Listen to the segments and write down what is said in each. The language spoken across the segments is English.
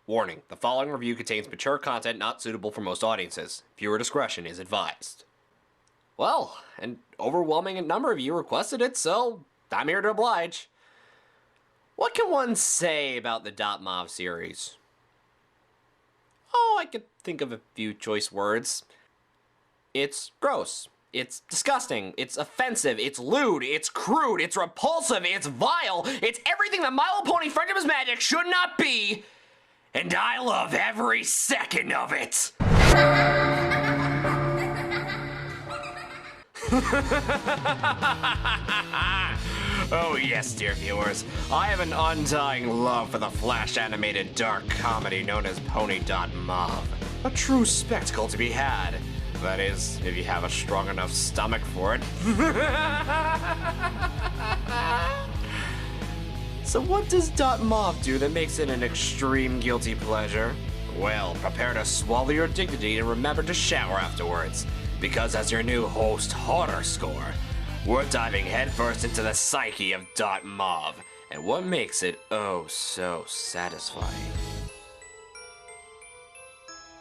Warning, the following review contains mature content not suitable for most audiences. Viewer discretion is advised. Well, an overwhelming number of you requested it, so I'm here to oblige. What can one say about the .mov series? Oh, I could think of a few choice words. It's gross. It's disgusting. It's offensive. It's lewd. It's crude. It's repulsive. It's vile. It's everything that My Little Pony Friendship is Magic should not be. And I love every second of it. Oh yes, dear viewers, I have an undying love for the flash-animated dark comedy known as Pony.mov. A true spectacle to be had. That is, if you have a strong enough stomach for it. So what does .mov do that makes it an extreme guilty pleasure? Well, prepare to swallow your dignity and remember to shower afterwards. Because as your new host, Horror Score, we're diving headfirst into the psyche of .mov and what makes it oh so satisfying.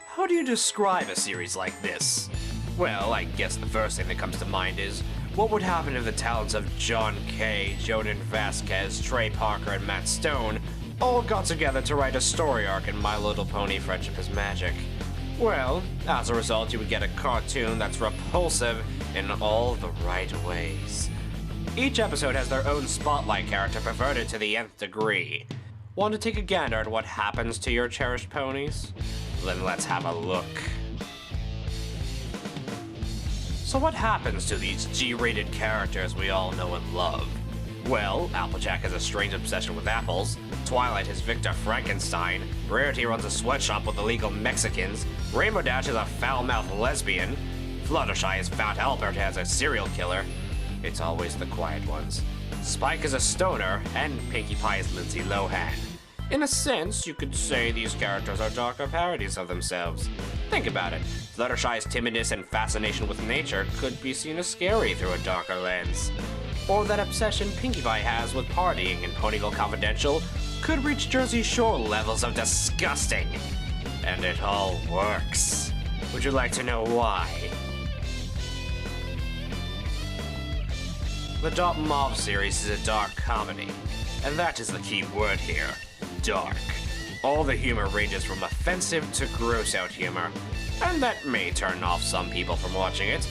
How do you describe a series like this? Well, I guess the first thing that comes to mind is, what would happen if the talents of John Kay, Jonan Vasquez, Trey Parker, and Matt Stone all got together to write a story arc in My Little Pony Friendship is Magic? Well, as a result, you would get a cartoon that's repulsive in all the right ways. Each episode has their own spotlight character perverted to the nth degree. Want to take a gander at what happens to your cherished ponies? Then let's have a look. So what happens to these G-rated characters we all know and love? Well, Applejack has a strange obsession with apples, Twilight is Victor Frankenstein, Rarity runs a sweatshop with illegal Mexicans, Rainbow Dash is a foul-mouthed lesbian, Fluttershy is found Albert as a serial killer, it's always the quiet ones, Spike is a stoner, and Pinkie Pie is Lindsay Lohan. In a sense, you could say these characters are darker parodies of themselves. Think about it. Fluttershy's timidness and fascination with nature could be seen as scary through a darker lens. Or that obsession Pinkie Pie has with partying in Ponyville Confidential could reach Jersey Shore levels of disgusting. And it all works. Would you like to know why? The .mov series is a dark comedy, and that is the key word here. Dark. All the humor ranges from offensive to gross-out humor, and that may turn off some people from watching it,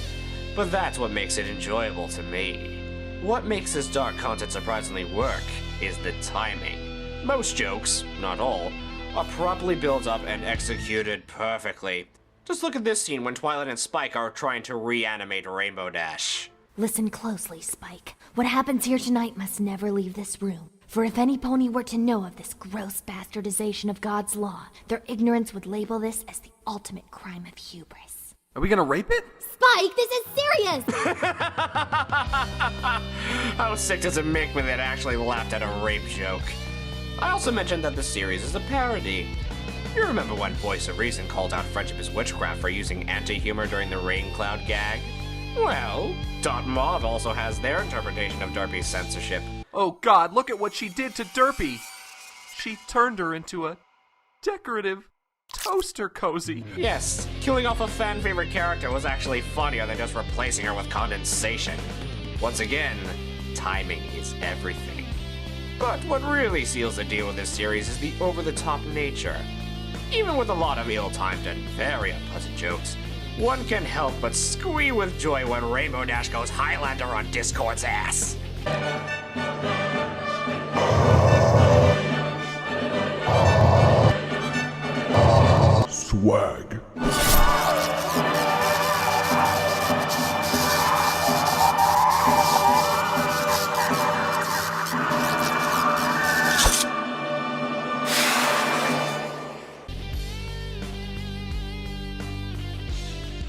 but that's what makes it enjoyable to me. What makes this dark content surprisingly work is the timing. Most jokes, not all, are properly built up and executed perfectly. Just look at this scene when Twilight and Spike are trying to reanimate Rainbow Dash. Listen closely, Spike. What happens here tonight must never leave this room. For if any pony were to know of this gross bastardization of God's law, their ignorance would label this as the ultimate crime of hubris. Are we gonna rape it? Spike, this is serious! How sick does it make me that I actually laughed at a rape joke? I also mentioned that the series is a parody. You remember when Voice of Reason called out Friendship is Witchcraft for using anti-humor during the rain cloud gag? Well, .mov also has their interpretation of Derpy's censorship. Oh god, look at what she did to Derpy! She turned her into a decorative toaster cozy. Yes, killing off a fan-favorite character was actually funnier than just replacing her with condensation. Once again, timing is everything. But what really seals the deal with this series is the over-the-top nature. Even with a lot of ill-timed and very unpleasant jokes, one can help but squee with joy when Rainbow Dash goes Highlander on Discord's ass. Swag.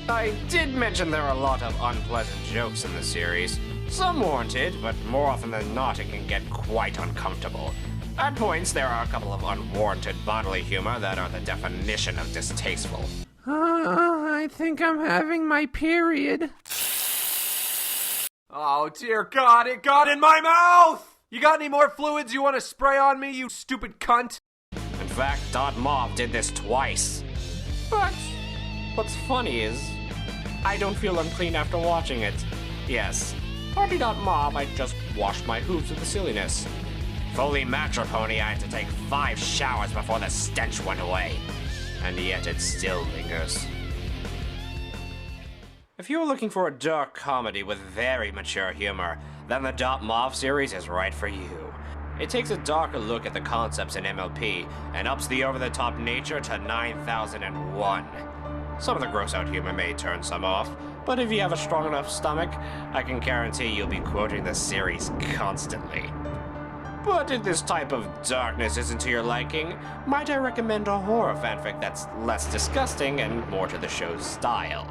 I did mention there are a lot of unpleasant jokes in the series. Some warranted, but more often than not it can get quite uncomfortable. At points, there are a couple of unwarranted bodily humor that are the definition of distasteful. I think I'm having my period. Oh dear God, it got in my mouth! You got any more fluids you want to spray on me, you stupid cunt? And fact, Dotmov did this twice. But what's funny is, I don't feel unclean after watching it. Yes, Party Dotmov, I just washed my hooves with the silliness. Fully Matcha Pony, I had to take 5 showers before the stench went away. And yet it still lingers. If you're looking for a dark comedy with very mature humor, then the Dotmov series is right for you. It takes a darker look at the concepts in MLP and ups the over-the-top nature to 9001. Some of the gross-out humor may turn some off, but if you have a strong enough stomach, I can guarantee you'll be quoting the series constantly. But if this type of darkness isn't to your liking, might I recommend a horror fanfic that's less disgusting and more to the show's style.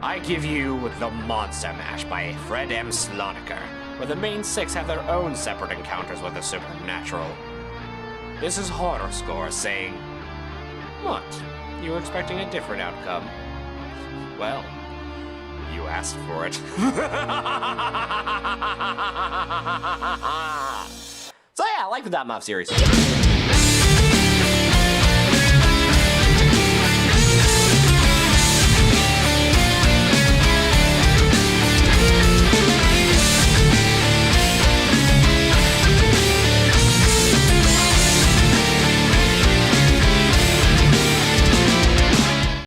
I give you The Monster Mash by Fred M. Sloniker, where the main 6 have their own separate encounters with the supernatural. This is Horror Score saying, "What? You were expecting a different outcome? Well, you asked for it." So yeah, I like the Dotmov series.